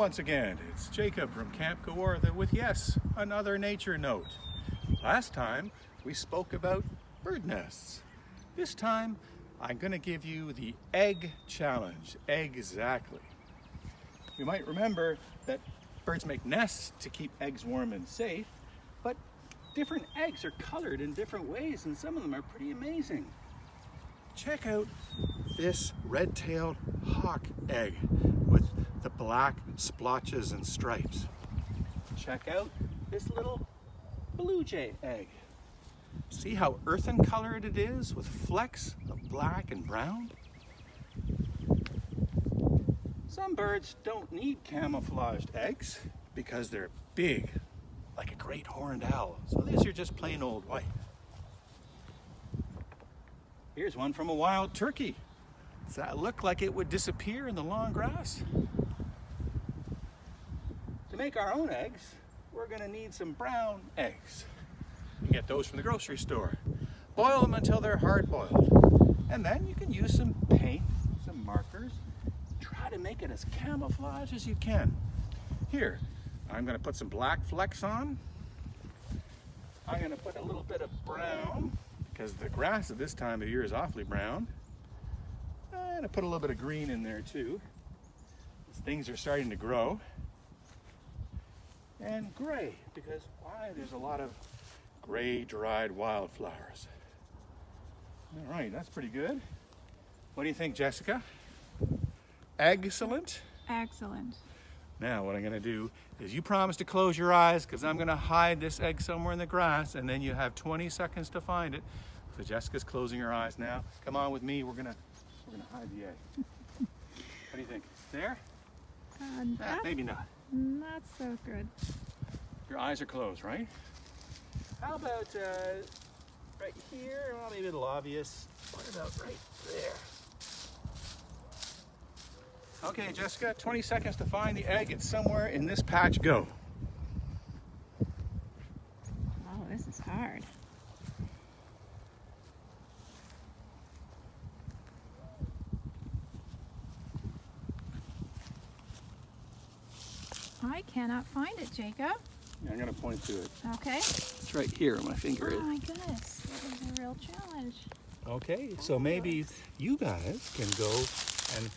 once again, it's Jacob from Camp Kawartha with, yes, another nature note. Last time we spoke about bird nests. This time I'm going to give you the egg challenge. Exactly. You might remember that birds make nests to keep eggs warm and safe, but different eggs are colored in different ways, and some of them are pretty amazing. Check out this red-tailed hawk egg with the black splotches and stripes. Check out this little blue jay egg. See how earthen colored it is with flecks of black and brown? Some birds don't need camouflaged eggs because they're big, like a great horned owl. So these are just plain old white. Here's one from a wild turkey. Does that look like it would disappear in the long grass? To make our own eggs, we're going to need some brown eggs. You can get those from the grocery store. Boil them until they're hard boiled. And then you can use some paint, some markers. Try to make it as camouflaged as you can. Here, I'm going to put some black flecks on. I'm going to put a little bit of brown, because the grass at this time of year is awfully brown. And I put a little bit of green in there too, as things are starting to grow. And gray, because why? There's a lot of gray dried wildflowers. All right, that's pretty good. What do you think, Jessica? Excellent? Excellent. Now what I'm going to do is, you promise to close your eyes, because I'm going to hide this egg somewhere in the grass, and then you have 20 seconds to find it. So Jessica's closing her eyes now. Come on with me. We're gonna hide the egg. What do you think? There? Maybe not. Not so good. Your eyes are closed, right? How about right here? Well, maybe a little obvious. What about right there? Okay, Jessica, 20 seconds to find the egg. It's somewhere in this patch. Go. Oh, this is hard. I cannot find it, Jacob. Yeah, I'm going to point to it. Okay. It's right here where my finger is. Oh my goodness, that is a real challenge. Okay, so maybe you guys can go and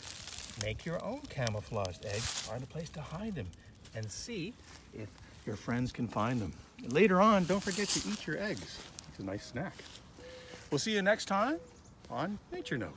make your own camouflaged eggs, find a place to hide them, and see if your friends can find them. Later on, don't forget to eat your eggs. It's a nice snack. We'll see you next time on Nature Note.